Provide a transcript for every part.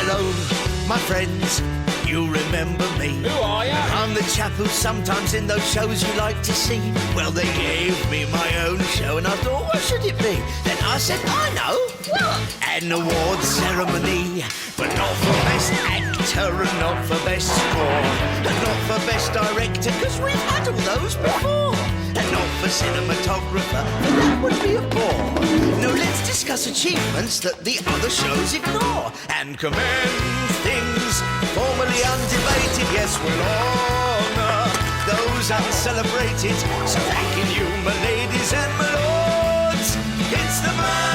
Hello, my friends, you remember me? Who are you? I'm the chap who sometimes in those shows you like to see. Well, they gave me my own show and I thought, what should it be? Then I said, I know, what? An awards ceremony, but not for best actor and not for best score, and not for best director, because we've had all those before, and not for cinematographer, but that would be a bore. No, let's discuss achievements that the other shows ignore, and commend things formerly undebated. Yes, we'll honour those uncelebrated. So thanking you, my ladies and my lords, it's the man.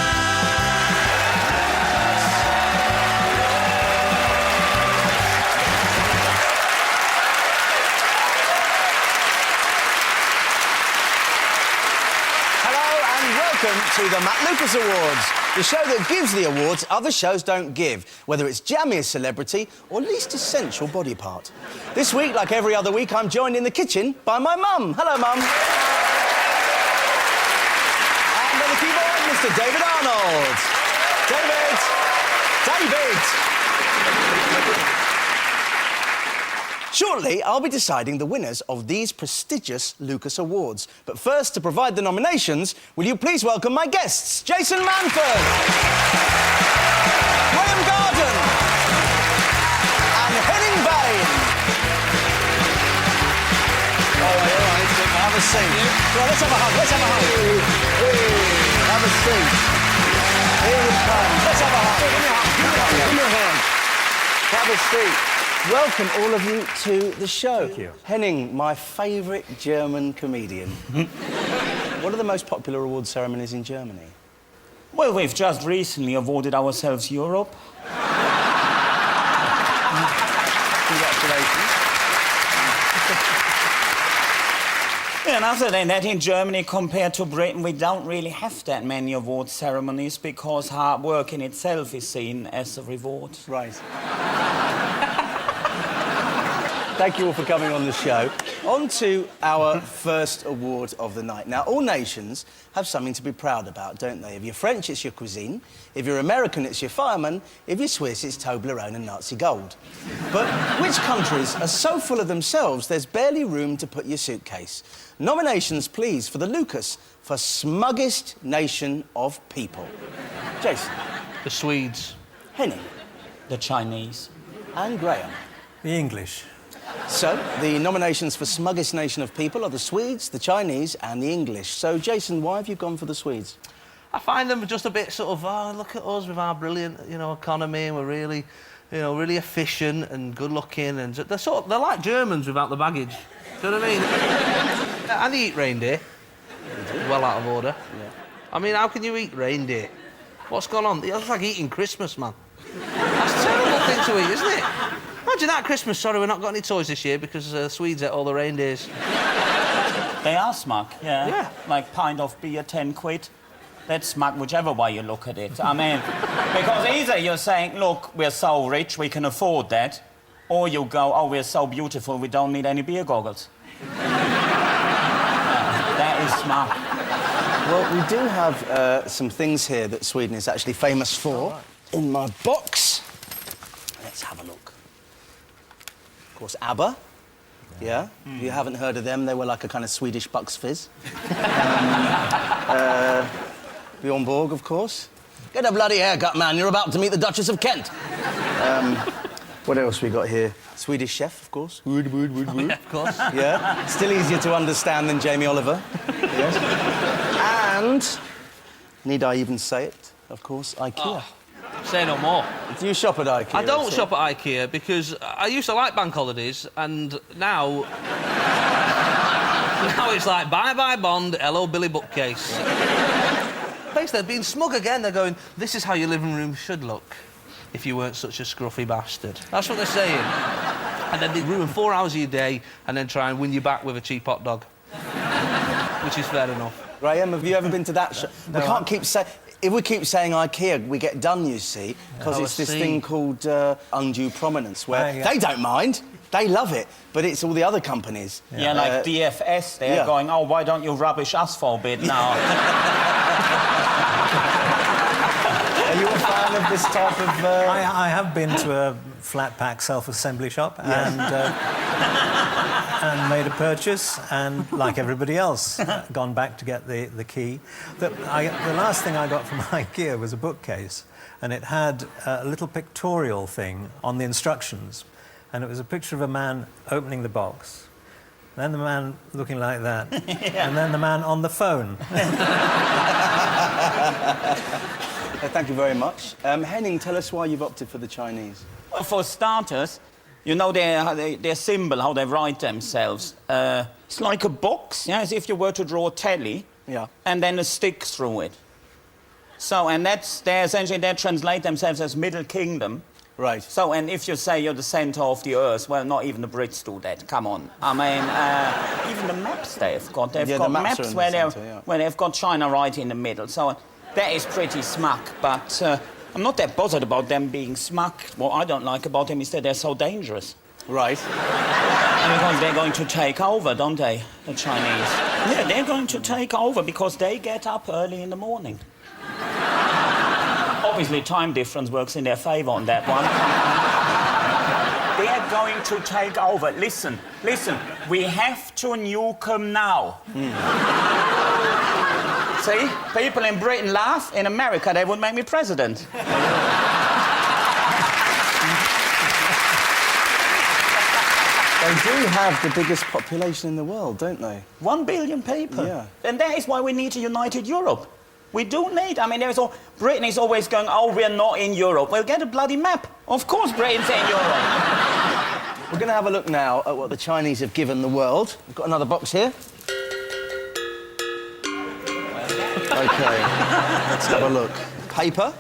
Welcome to the Matt Lucas Awards, the show that gives the awards other shows don't give, whether it's jammiest celebrity or least essential body part. This week, like every other week, I'm joined in the kitchen by my mum. Hello, Mum. And on the keyboard, Mr. David Arnold. David! Shortly, I'll be deciding the winners of these prestigious Lucas Awards. But first, to provide the nominations, will you please welcome my guests, Jason Manford, Graham Garden, and Henning Bain. All right, have a seat. Well, let's have a hug, Have a seat. Here we come. Let's have a hug. Give me a hand. Have a seat. Welcome, all of you, to the show. Thank you. Henning, my favourite German comedian. What are the most popular award ceremonies in Germany? Well, we've just recently awarded ourselves Europe. Congratulations. Yeah, and other than that, in Germany, compared to Britain, we don't really have that many award ceremonies because hard work in itself is seen as a reward. Right. Thank you all for coming on the show. On to our first award of the night. Now, all nations have something to be proud about, don't they? If you're French, it's your cuisine. If you're American, it's your fireman. If you're Swiss, it's Toblerone and Nazi gold. But which countries are so full of themselves, there's barely room to put your suitcase? Nominations, please, for the Lucas for Smuggest Nation of People. Jason. The Swedes. Henning. The Chinese. And Graham. The English. So, the nominations for Smuggest Nation of People are the Swedes, the Chinese and the English. So, Jason, why have you gone for the Swedes? I find them just a bit sort of, oh, look at us with our brilliant, economy, and we're really, really efficient and good-looking, and they're like Germans without the baggage. Do you know what I mean? And they eat reindeer. Well out of order. Yeah. I mean, how can you eat reindeer? What's gone on? It's like eating Christmas, man. That's a terrible thing to eat, isn't it? Imagine that Christmas, sorry, we've not got any toys this year because the Swedes ate all the reindeers. They are smug, yeah. Yeah. Like pint of beer, 10 quid. That's smug, whichever way you look at it. I mean, because either you're saying, look, we're so rich, we can afford that, or you go, oh, we're so beautiful, we don't need any beer goggles. That is smug. Well, we do have some things here that Sweden is actually famous for in my box. Let's have a look. Of course, ABBA. Yeah? If you haven't heard of them, they were like a kind of Swedish Bucks Fizz. Bjorn Borg, of course. Get a bloody haircut, man. You're about to meet the Duchess of Kent. What else we got here? Swedish Chef, of course. Wood. Yeah, of course. Yeah? Still easier to understand than Jamie Oliver. Yes. And, need I even say it, of course, IKEA. Oh, say no more. Do you shop at IKEA? I don't shop at IKEA because I used to like bank holidays, and now... now it's like, bye-bye Bond, hello Billy Bookcase. Basically, they're being smug again. They're going, this is how your living room should look if you weren't such a scruffy bastard. That's what they're saying. And then they ruin 4 hours of your day and then try and win you back with a cheap hot dog. Which is fair enough. Graham, have you ever been to that shop? No, We can't keep saying... If we keep saying IKEA, we get done, you see, because Oh, it's this I see. thing called undue prominence, where yeah. they don't mind, they love it, but it's all the other companies. Yeah, like DFS, they're yeah. going, oh, why don't you rubbish us for a bit now? Are you a fan of this type of... I have been to a flat pack self-assembly shop and made a purchase, and like everybody else, gone back to get the key. The last thing I got from IKEA was a bookcase, and it had a little pictorial thing on the instructions, and it was a picture of a man opening the box, then the man looking like that, and then the man on the phone. Thank you very much. Henning, tell us why you've opted for the Chinese. Well, for starters, you know their symbol, how they write themselves. It's like a box, yeah, as if you were to draw a telly, Yeah. and then a stick through it. So, and they translate themselves as Middle Kingdom. Right. So, and if you say you're the centre of the earth, well, not even the Brits do that. Come on. I mean, even the maps they've got. They've got the maps are in the where, centre, yeah. where they've got China right in the middle. So that is pretty smug. But I'm not that bothered about them being smug. What I don't like about them is that they're so dangerous. Right. Because they're going to take over, don't they, the Chinese? Yeah, they're going to take over because they get up early in the morning. Obviously, time difference works in their favour on that one. They're going to take over. Listen, we have to nuke them now. See? People in Britain laugh. In America, they would make me president. They do have the biggest population in the world, don't they? 1 billion people. Yeah. And that is why we need a united Europe. We do need... I mean, Britain is always going, oh, we're not in Europe. Well, get a bloody map. Of course Britain's in Europe. We're going to have a look now at what the Chinese have given the world. We've got another box here. OK, let's have a look. Paper,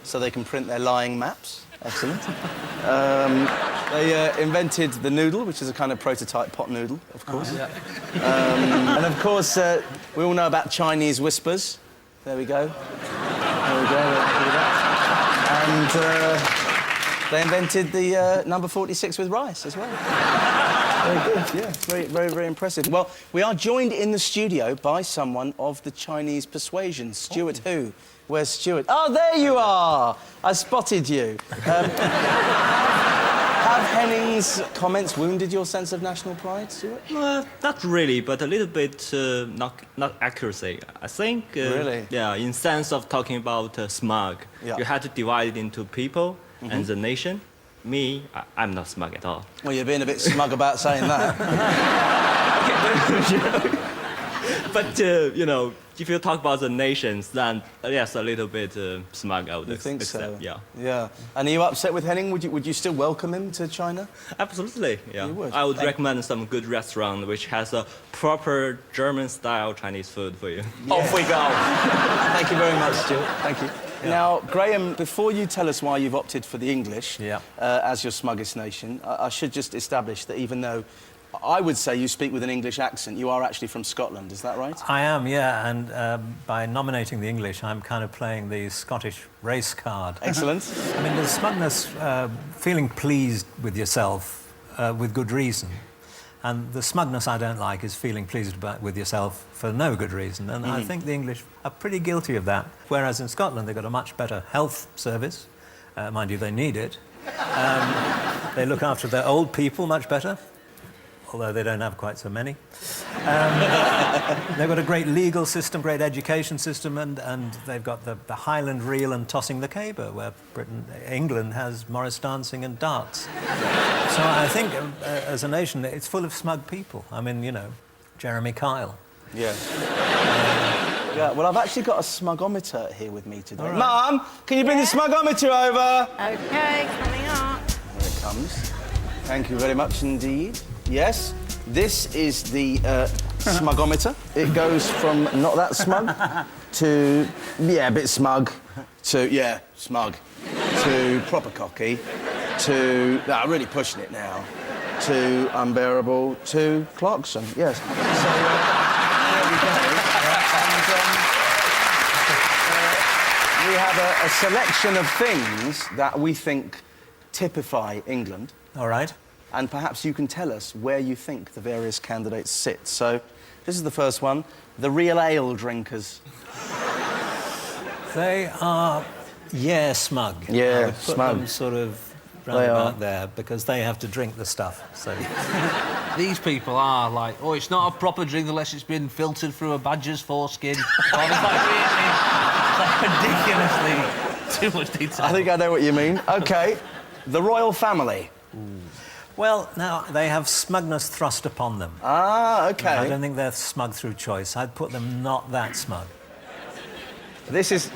so they can print their lying maps. Excellent. They invented the noodle, which is a kind of prototype pot noodle, of course. And, of course, we all know about Chinese whispers. There we go. There we go. And they invented the number 46 with rice as well. Very good, yeah. Very, very impressive. Well, we are joined in the studio by someone of the Chinese persuasion. Stuart who? Where's Stuart? Oh, there you are! I spotted you. Have Henning's comments wounded your sense of national pride, Stuart? Not really, but a little bit not accuracy. I think. Really? Yeah, in sense of talking about smug, Yeah. you had to divide it into people and the nation. Me, I'm not smug at all. Well, you're being a bit smug about saying that. But you know, if you talk about the nations, then yes, a little bit smug. I would You think accept. so? Yeah. Yeah. And are you upset with Henning? Would you still welcome him to China? Absolutely, yeah. You would? I would recommend some good restaurant which has a proper German-style Chinese food for you. Off we go. Thank you very much, Stuart. Thank you. Now, Graham, before you tell us why you've opted for the English as your smuggest nation, I should just establish that even though I would say you speak with an English accent, you are actually from Scotland, is that right? I am, yeah, and by nominating the English, I'm kind of playing the Scottish race card. Excellent. I mean, the smugness, feeling pleased with yourself with good reason. And the smugness I don't like is feeling pleased with yourself for no good reason. And I think the English are pretty guilty of that. Whereas in Scotland, they've got a much better health service. Mind you, they need it. They look after their old people much better, although they don't have quite so many. They've got a great legal system, great education system, and they've got the Highland reel and tossing the caber, where England has Morris dancing and darts. So I think, as a nation, it's full of smug people. I mean, you know, Jeremy Kyle. Yes. Yeah, well, I've actually got a smugometer here with me today. All right. Mum, can you bring the smugometer over? Okay, coming up. Here it comes. Thank you very much indeed. Yes, this is the smugometer. It goes from not that smug to, yeah, a bit smug, to, yeah, smug, to proper cocky, to, really pushing it now, to unbearable, to Clarkson, yes. So, there we go. And, we have a selection of things that we think typify England. All right. And perhaps you can tell us where you think the various candidates sit. So, this is the first one. The real ale drinkers. They are Yeah, smug. Yeah, I would put smug. them sort of They round are. about there because they have to drink the stuff. So These people are like, oh, it's not a proper drink unless it's been filtered through a badger's foreskin. Oh, it's like ridiculously too much detail. I think I know what you mean. OK, the royal family. well, now they have smugness thrust upon them. Ah, OK. I don't think they're smug through choice. I'd put them not that smug. This is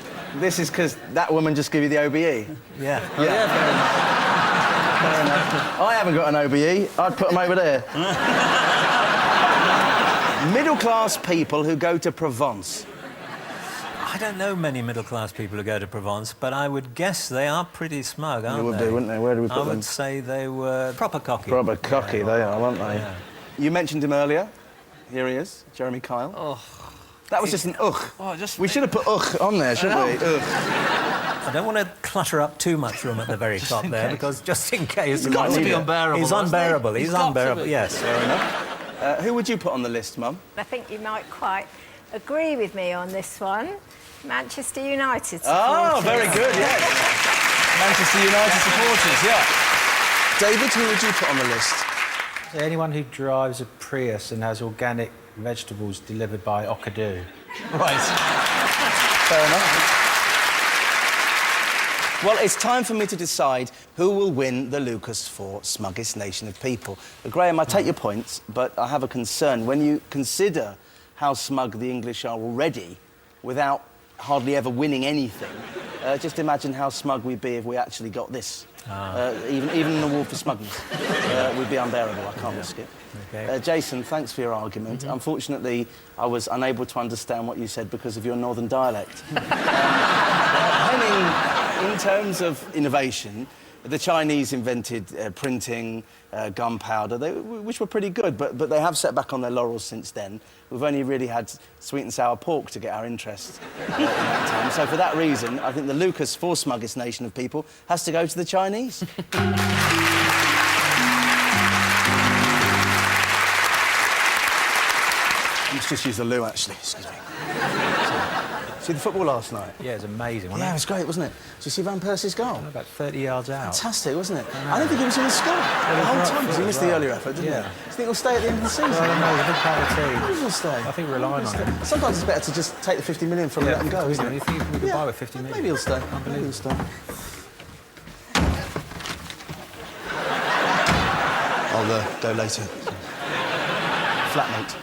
because that woman just gave you the OBE. Yeah. Yeah. Fair enough. I haven't got an OBE. I'd put them over there. Middle-class people who go to Provence. I don't know many middle-class people who go to Provence, but I would guess they are pretty smug, aren't They would they? do, wouldn't they? Where do we put I them? would say they were proper cocky. Proper cocky, they are, aren't they? Yeah. You mentioned him earlier. Here he is, Jeremy Kyle. Oh. That was just an ugh. Oh, just... We should have put ugh on there, shouldn't we? Ugh. I don't want to clutter up too much room at the very top there, because just in case... It's got to be unbearable, He's hasn't it? unbearable, It's he's got to unbearable, be. yes. Fair enough. Who would you put on the list, Mum? I think you might quite agree with me on this one. Manchester United supporters. Oh, very good, yes. Manchester United supporters, yeah. David, who would you put on the list? Anyone who drives a Prius and has organic vegetables delivered by Okadu. Right. Fair enough. Well, it's time for me to decide who will win the Lucas for Smuggest Nation of People. Graham, I take your points, but I have a concern. When you consider how smug the English are already, without hardly ever winning anything, just imagine how smug we'd be if we actually got this. Even in the war for smugness, we'd be unbearable. I can't risk it. Okay. Jason, thanks for your argument. Unfortunately, I was unable to understand what you said because of your northern dialect. Henning, in terms of innovation, the Chinese invented printing, gunpowder, which were pretty good, but they have set back on their laurels since then. We've only really had sweet and sour pork to get our interest in that time. So for that reason, I think the Lucas for Smuggest Nation of People has to go to the Chinese. Let's just use the loo, actually. Excuse me. See the football last night? Yeah, it was amazing, Yeah, wasn't it was great, wasn't it? Did you see Van Persie's goal? it? About 30 yards out. Fantastic, wasn't it? I don't think he was going to score the whole time because he missed the earlier effort, didn't Yeah. he? Do you think he'll stay at the end of the season? Well, no, he's a big part of the I team. think he'll stay. I think we're relying on him. Sometimes it's better to just take the 50 million from him and let him go, isn't it? You think we could buy with 50 million? Maybe he'll stay. Maybe he'll stay. I'll go later. Flatmate.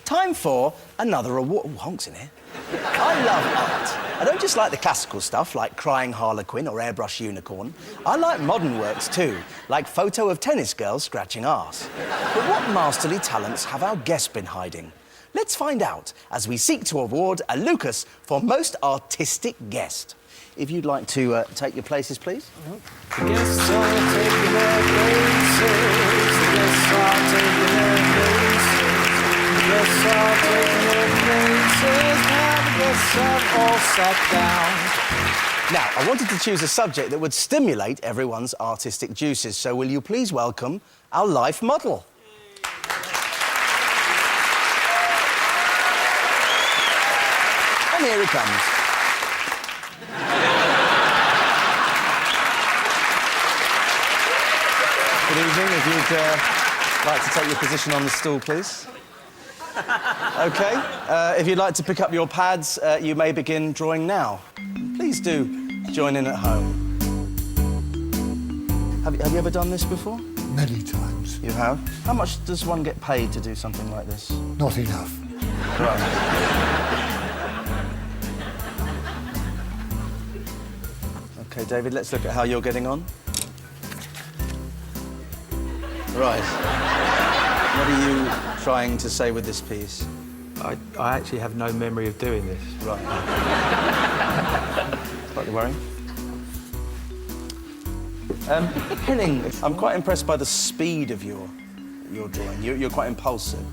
Time for another award. Oh, Honk's in here. I love art. I don't just like the classical stuff like Crying Harlequin or Airbrush Unicorn. I like modern works too, like photo of tennis girls scratching arse. But what masterly talents have our guests been hiding? Let's find out as we seek to award a Lucas for most artistic guest. If you'd like to take your places, please. The guests are taking their places. The guests are taking their places. The guests are taking their places. Now the guests have all sat down. Now, I wanted to choose a subject that would stimulate everyone's artistic juices, so will you please welcome our life model? And here he comes. Good evening. If you'd like to take your position on the stool, please. OK. If you'd like to pick up your pads, you may begin drawing now. Please do join in at home. Have you ever done this before? Many times. You have? How much does one get paid to do something like this? Not enough. Right. OK, David, let's look at how you're getting on. Right. What are you trying to say with this piece? I actually have no memory of doing this. Right. Slightly worrying. Henning, I'm quite impressed by the speed of your drawing. You're quite impulsive.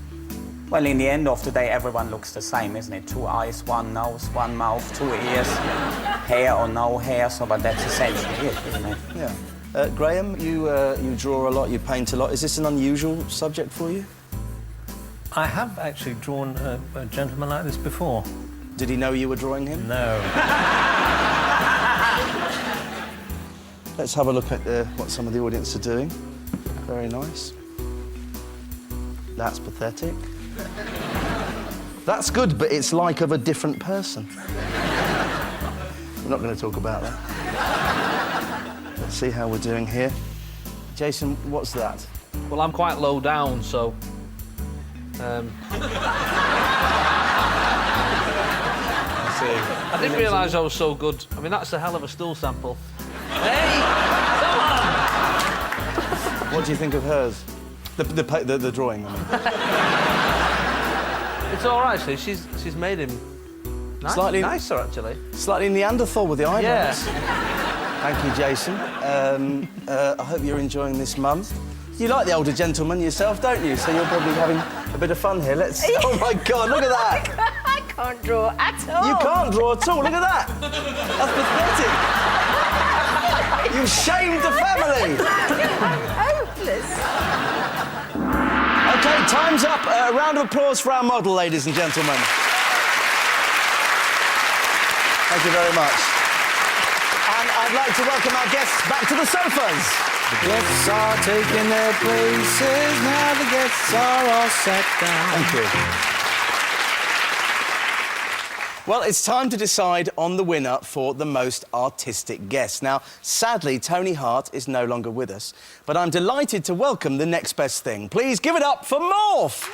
Well, in the end of the day, everyone looks the same, isn't it? 2 eyes, 1 nose, 1 mouth, 2 ears, hair or no hair, so, but that's essentially it, isn't it? Yeah. Graham, you draw a lot, you paint a lot. Is this an unusual subject for you? I have actually drawn a gentleman like this before. Did he know you were drawing him? No. Let's have a look at what some of the audience are doing. Very nice. That's pathetic. That's good, but it's like of a different person. We're not going to talk about that. Let's see how we're doing here. Jason, what's that? Well, I'm quite low down, so... I didn't realise I was so good. I mean, that's a hell of a stool sample. Hey! Come on! What do you think of hers? The drawing, I mean. It's all right, actually. She's made him nicer, actually. Slightly Neanderthal with the eyebrows. Yeah. Thank you, Jason. I hope you're enjoying this month. You like the older gentleman yourself, don't you? So you're probably having a bit of fun here. Let's... Oh, my God, look at that. I can't draw at all. You can't draw at all. Look at that. That's pathetic. You've shamed the family. I'm hopeless. OK, time's up. A round of applause for our model, ladies and gentlemen. Thank you very much. And I'd like to welcome our guests back to the sofas. The guests are taking their places. Now the guests are all sat down. Thank you. Well, it's time to decide on the winner for the most artistic guest. Now, sadly, Tony Hart is no longer with us, but I'm delighted to welcome the next best thing. Please give it up for Morph!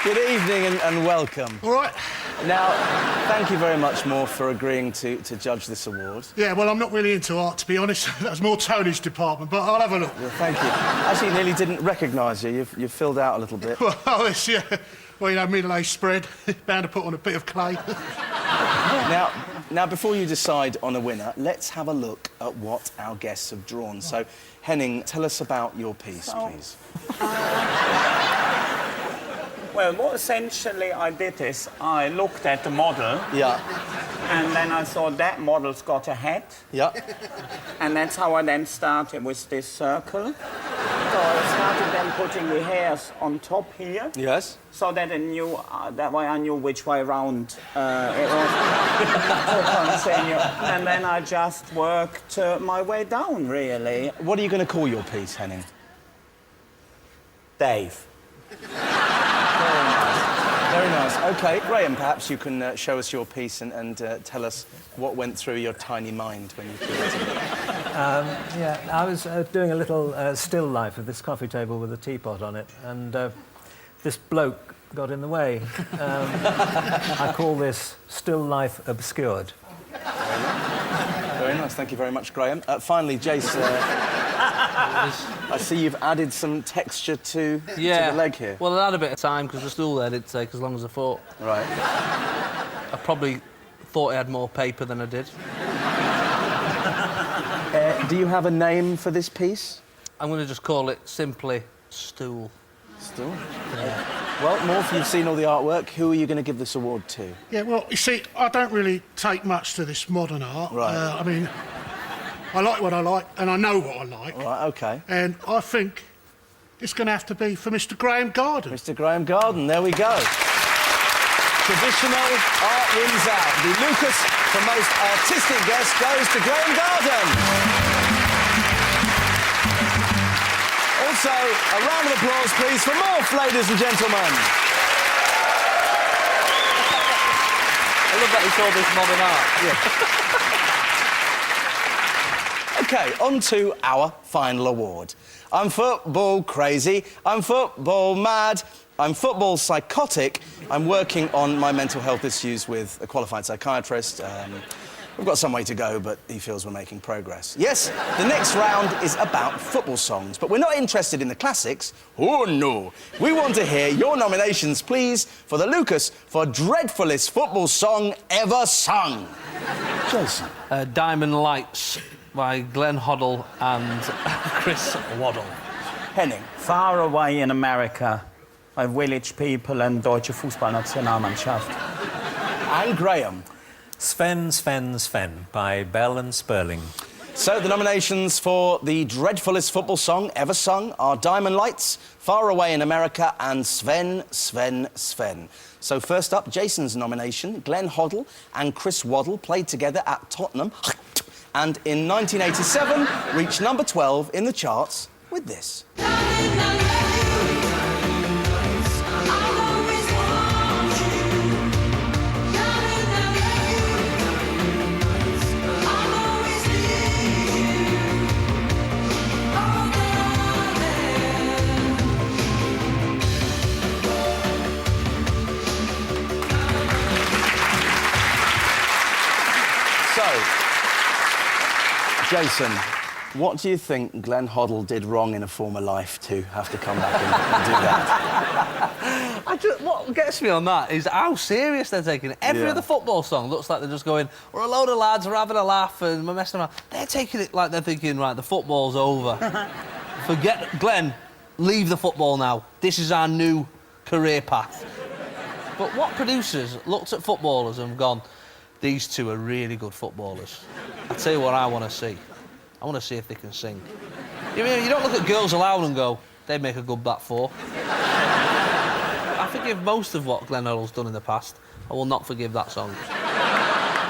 Good evening and welcome. All right. Now, thank you very much, Morph, for agreeing to judge this award. Yeah, well, I'm not really into art, to be honest. That's more Tony's department, but I'll have a look. Well, thank you. Actually, nearly didn't recognise you. You've filled out a little bit. Well, this, yeah. Well, you know, middle-aged spread. Bound to put on a bit of clay. Now, before you decide on a winner, let's have a look at what our guests have drawn. So, Henning, tell us about your piece, please. Well, what essentially I did is I looked at the model. Yeah. And then I saw that model's got a hat. Yeah. And that's how I then started with this circle. So I started then putting the hairs on top here. Yes. So that I knew, that way I knew which way round it was to continue. And then I just worked my way down, really. What are you going to call your piece, Henning? Dave. Very nice. OK, Graham, perhaps you can show us your piece and tell us what went through your tiny mind when you created it. Yeah, I was doing a little still life of this coffee table with a teapot on it, and this bloke got in the way. I call this still life obscured. Very nice. Thank you very much, Graham. Finally, Jace, I see you've added some texture to the leg here. Well, I had a bit of time because the stool there didn't take as long as I thought. Right. I probably thought I had more paper than I did. Do you have a name for this piece? I'm going to just call it simply Stool. Stool? Yeah. Well, Morph, you've seen all the artwork. Who are you going to give this award to? Yeah, well, you see, I don't really take much to this modern art. Right. I mean, I like what I like, and I know what I like. Right, OK. And I think it's going to have to be for Mr. Graham Garden. Mr. Graham Garden, there we go. Traditional art wins out. The Lucas for most artistic guest goes to Graham Garden. Also, a round of applause, please, for Morph, ladies and gentlemen. I love that he called this modern art. OK, on to our final award. I'm football crazy, I'm football mad, I'm football psychotic, I'm working on my mental health issues with a qualified psychiatrist. We've got some way to go, but he feels we're making progress. Yes, the next round is about football songs, but we're not interested in the classics. Oh, no. We want to hear your nominations, please, for the Lucas for dreadfulest football song ever sung. Jason. Diamond Lights by Glenn Hoddle and Chris Waddle. Henning. Far Away in America by Village People and Deutsche Fußballnationalmannschaft. And Graham. Sven, Sven, Sven by Bell and Sperling. So the nominations for the dreadfulest football song ever sung are Diamond Lights, Far Away in America and Sven, Sven, Sven. So first up, Jason's nomination, Glenn Hoddle and Chris Waddle played together at Tottenham and in 1987 reached number 12 in the charts with this. Jason, what do you think Glenn Hoddle did wrong in a former life to have to come back and do that? What gets me on that is how serious they're taking it. Every other football song looks like they're just going, we're a load of lads, we're having a laugh and we're messing around. They're taking it like they're thinking, right, the football's over. Forget, Glenn, leave the football now. This is our new career path. But what producers looked at footballers and gone, these two are really good footballers. I'll tell you what I want to see. I want to see if they can sing. You don't look at Girls Aloud and go, they'd make a good back four. I forgive most of what Glenn Hoddle's done in the past. I will not forgive that song.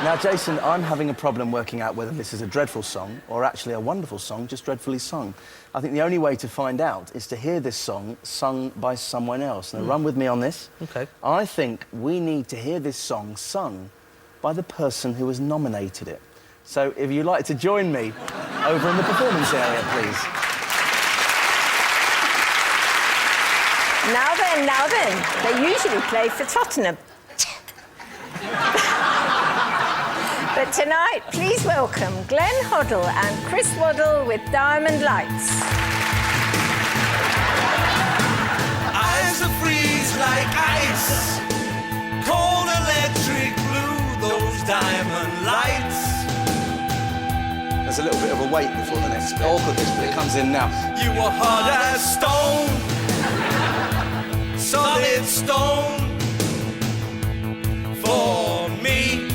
Now, Jason, I'm having a problem working out whether this is a dreadful song or actually a wonderful song, just dreadfully sung. I think the only way to find out is to hear this song sung by someone else. Now, run with me on this. OK. I think we need to hear this song sung by the person who has nominated it. So if you'd like to join me over in the performance area, please. Now then, they usually play for Tottenham. But tonight, please welcome Glenn Hoddle and Chris Waddle with Diamond Lights. Eyes that freeze like ice, cold electric blue, those diamond lights. There's a little bit of a wait before the next bit. Awkward, this bit comes in now. You were hard as stone, solid stone for me.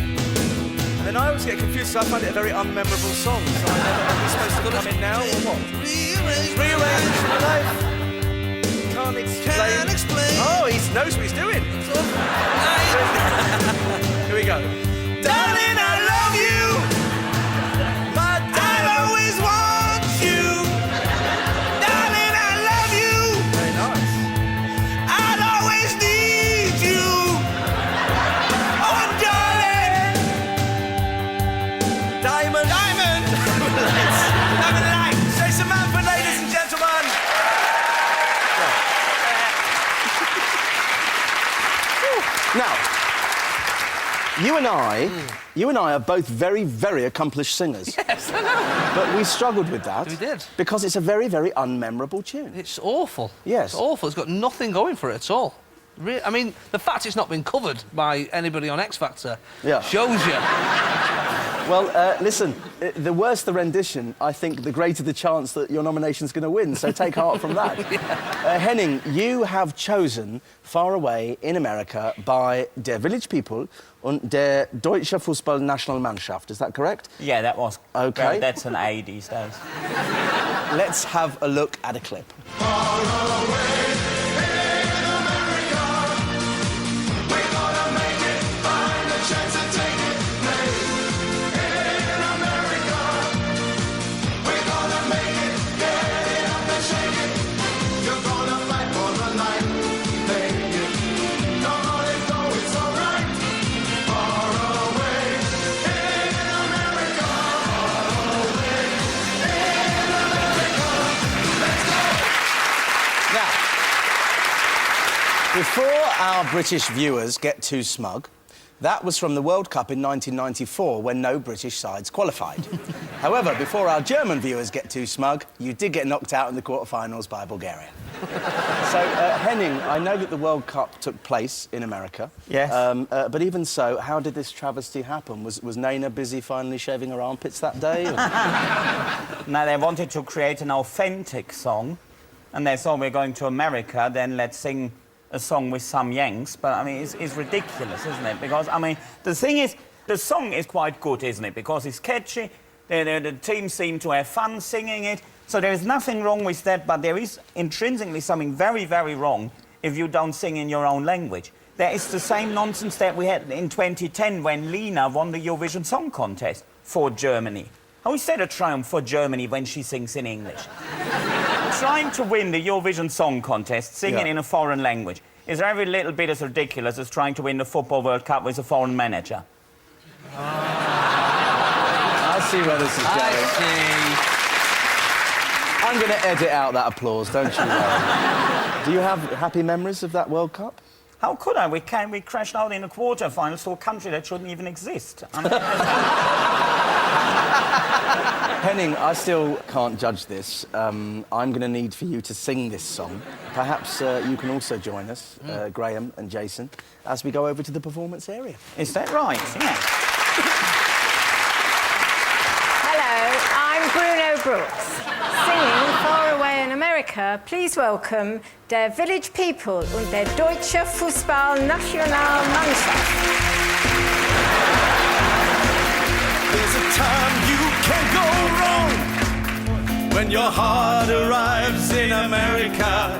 And then I always get confused, so I find it a very unmemorable song. So I never know who's supposed to come in now or what. Rearrange my life. Can't explain. Oh, he knows what he's doing. Here we go. Darling, I love you. I'll always want you. Darling, I love you. Very nice. I'll always need you. Oh, darling. Diamond. Diamond. Diamond lights. Jason Manford, ladies and gentlemen. Now, you and I are both very, very accomplished singers. Yes, I know. But we struggled with that. We did. Because it's a very, very unmemorable tune. It's awful. Yes. It's awful. It's got nothing going for it at all. I mean, the fact it's not been covered by anybody on X Factor shows you. Well, listen, the worse the rendition, I think the greater the chance that your nomination's going to win, so take heart from that. Henning, you have chosen Far Away in America by Der Village People und der Deutsche Fußballnationalmannschaft. Is that correct? Yeah, that was... OK. Well, that's an A these days. Let's have a look at a clip. Before our British viewers get too smug, that was from the World Cup in 1994 when no British sides qualified. However, before our German viewers get too smug, you did get knocked out in the quarterfinals by Bulgaria. So, Henning, I know that the World Cup took place in America. Yes. But even so, how did this travesty happen? Was Naina busy finally shaving her armpits that day? Or... Now, they wanted to create an authentic song, and they thought, we're going to America, then let's sing a song with some Yanks. But, I mean, it's ridiculous, isn't it? Because, I mean, the thing is, the song is quite good, isn't it? Because it's catchy, The team seem to have fun singing it. So there is nothing wrong with that, but there is intrinsically something very, very wrong if you don't sing in your own language. There is the same nonsense that we had in 2010 when Lena won the Eurovision Song Contest for Germany. How is that a triumph for Germany when she sings in English? Trying to win the Eurovision Song Contest, singing in a foreign language, is every little bit as ridiculous as trying to win the Football World Cup with a foreign manager. I see where this is going. I see. I'm going to edit out that applause, don't you worry. Do you have happy memories of that World Cup? How could I? We crashed out in the quarter-finals to a country that shouldn't even exist. I mean, Henning, I still can't judge this. I'm going to need for you to sing this song. Perhaps you can also join us, Graham and Jason, as we go over to the performance area. Is that right? Yeah. Hello, I'm Bruno Brooks. Singing Far Away in America, please welcome der Village People und der Deutsche Fußballnationalmannschaft. There's a time you can go wrong when your heart arrives in America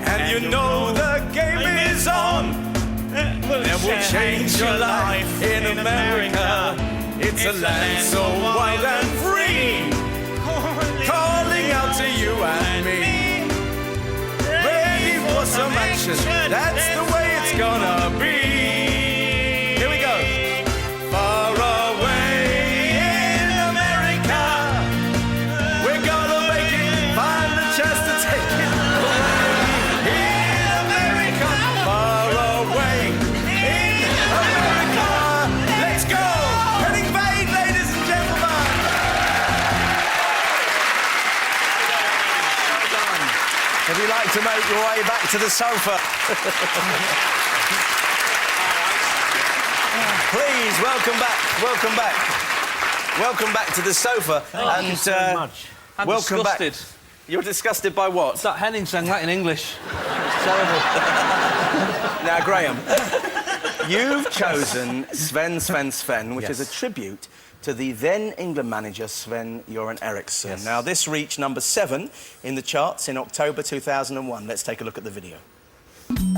and you know the game is on. That will change your life in America. It's a land so wild and free, calling out to you and me. Ready for some action, that's the way it's gonna be. Here we go. Far away in America, we're gonna make it, find the chance to take it away. In America, far away in America, let's go. Henning Wade, ladies and gentlemen. Would you like to make your way back to the sofa? Please, welcome back. Welcome back. Welcome back to the sofa. Thank you so much. I'm welcome disgusted. back. You're disgusted by what? It's that Henning sang that in English. It's terrible. Now, Graham, you've chosen Sven, which is a tribute to the then England manager Sven-Göran Eriksson. Yes. Now, this reached number 7 in the charts in October 2001. Let's take a look at the video.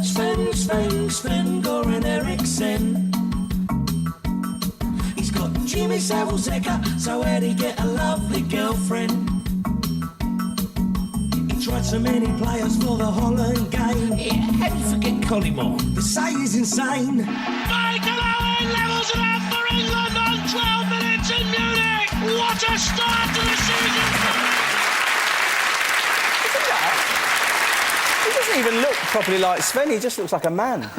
Sven-Göran Eriksson. He's got Jimmy Savile's Eka, so where'd he get a lovely girlfriend? He tried so many players for the Holland game. Yeah, how do you forget Collymore? They say he's insane. Michael Owen levels it up for England on 12 minutes in Munich. What a start to the season! He doesn't even look properly like Sven, he just looks like a man.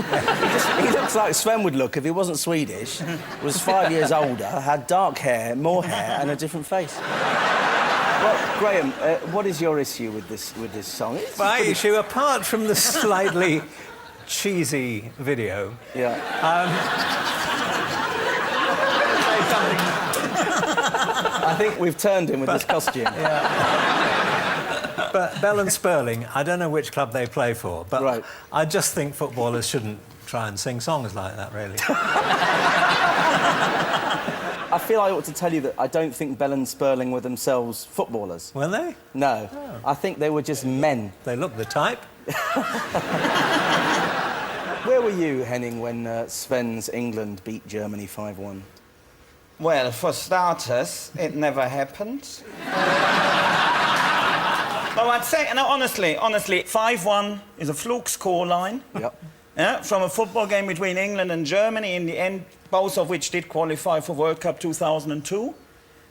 He looks like Sven would look if he wasn't Swedish, was 5 years older, had dark hair, more hair, and a different face. Well, Graham, what is your issue with this song? My issue, apart from the slightly cheesy video... Yeah. I think we've turned him with this costume. But Bell and Sperling, I don't know which club they play for, but I just think footballers shouldn't try and sing songs like that, really. I feel I ought to tell you that I don't think Bell and Sperling were themselves footballers. Were they? No. Oh. I think they were just men. They look the type. Where were you, Henning, when Sven's England beat Germany 5-1? Well, for starters, it never happened. But I'd say, no, honestly, 5-1 is a fluke scoreline. Yep. Yeah, from a football game between England and Germany, in the end, both of which did qualify for World Cup 2002.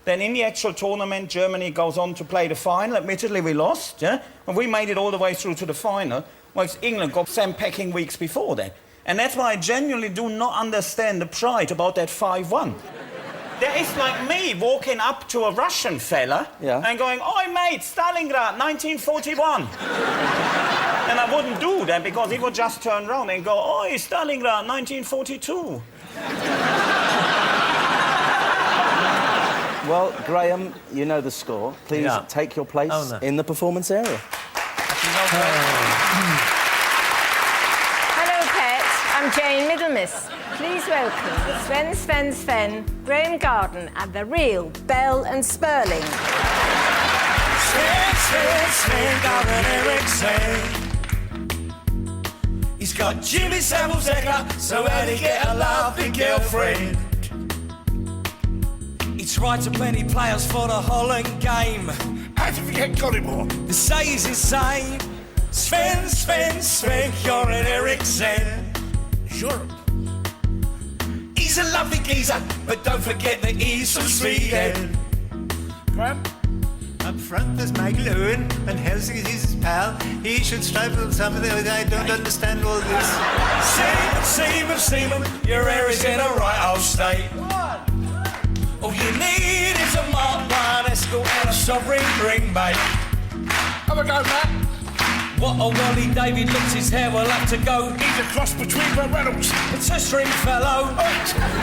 Then in the actual tournament, Germany goes on to play the final. Admittedly, we lost, yeah? And we made it all the way through to the final, whilst England got sand-packing weeks before that. And that's why I genuinely do not understand the pride about that 5-1. There is like me walking up to a Russian fella and going, "Oi, mate, Stalingrad, 1941." And I wouldn't do that because he would just turn around and go, "Oi, Stalingrad, 1942." Well, Graham, you know the score. Please take your place in the performance area. Hello, Pet. I'm Jane Middlemiss. Please welcome Sven, Graham Garden and the real Bell and Sperling. Sven Garden Eriksson. He's got Jimmy Samuel's Egger, so how to get a lovely girlfriend. He tried to plenty players for the Holland game. How to forget Collymore? They say he's insane. Sven, Göran Eriksson. Sure. He's a lovely geezer, but don't forget that he's from Sweden. Graham, up front there's Michael Owen, and Helsing is his pal. He should strive for something. I don't understand all this. Seaman, your hair is in a right old state. All you need is a Mark 1 Escort and a sovereign ring, mate. Have a go, Matt. What a Wally David looks his hair will have to go. He's a cross between Brad Reynolds. It's a string fellow.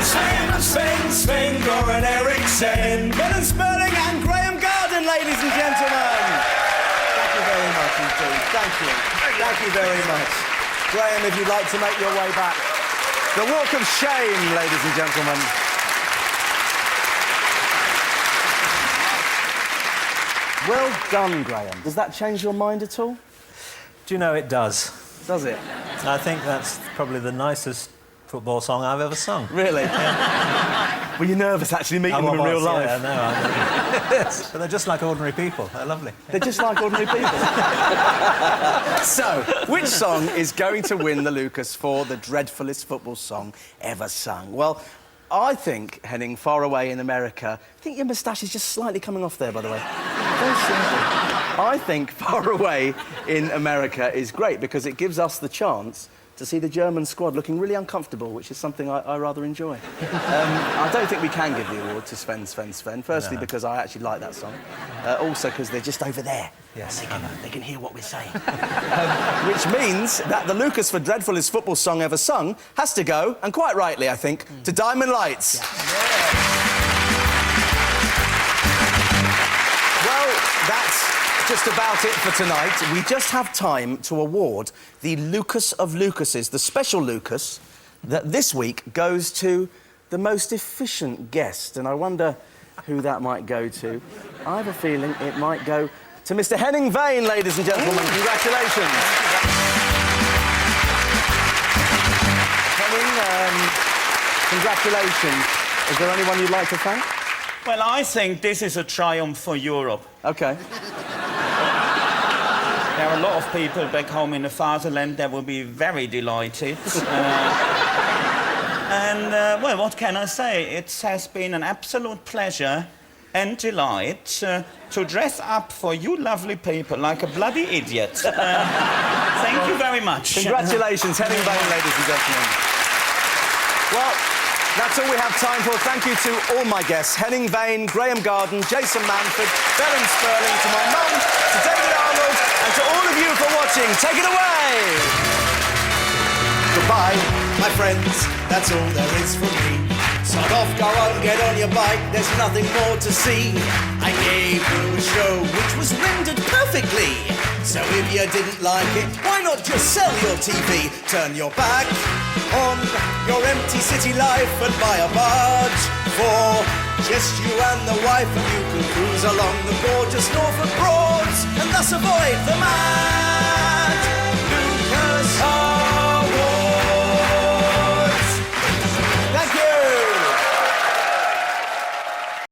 Sven, Göran Eriksson. Bell and Sperling and Graham Garden, ladies and gentlemen. Thank you very much indeed. Thank you. Thank you very much. Graham, if you'd like to make your way back. The walk of shame, ladies and gentlemen. Well done, Graham. Does that change your mind at all? Do you know it does? Does it? I think that's probably the nicest football song I've ever sung. Really? Were you nervous actually meeting them in real life? Yeah, no, but they're just like ordinary people. They're lovely. They're just like ordinary people. So, which song is going to win the Lucas for the dreadfulest football song ever sung? Well, I think, Henning, Far Away in America... I think your moustache is just slightly coming off there, by the way. Very simple. I think Far Away in America is great because it gives us the chance to see the German squad looking really uncomfortable, which is something I rather enjoy. I don't think we can give the award to Sven. Firstly, because I actually like that song. Also, because they're just over there. Yes, they can hear what we're saying. Which means that the Lucas for dreadfulest football song ever sung has to go, and quite rightly, I think, to Diamond Lights. Yeah. Well, that's just about it for tonight. We just have time to award the Lucas of Lucases, the special Lucas, that this week goes to the most efficient guest. And I wonder who that might go to. I have a feeling it might go to Mr. Henning Wehn, ladies and gentlemen. Congratulations. Henning, congratulations. Is there anyone you'd like to thank? Well, I think this is a triumph for Europe. OK. There are a lot of people back home in the fatherland that will be very delighted. Well, what can I say? It has been an absolute pleasure and delight to dress up for you lovely people like a bloody idiot. Thank you very much. Congratulations, Henning Wehn, ladies and gentlemen. Well, that's all we have time for. Thank you to all my guests, Henning Wehn, Graham Garden, Jason Manford, Bell and Sperling, to my mum, to David Arnold, and to all of you for watching. Take it away! Goodbye, my friends, that's all there is from me. Sod off, go on, get on your bike, there's nothing more to see. I gave you a show which was rendered perfectly. So if you didn't like it, why not just sell your TV? Turn your back on your empty city life and buy a barge for just you and the wife, and you can cruise along the gorgeous Norfolk Broads and thus avoid the man.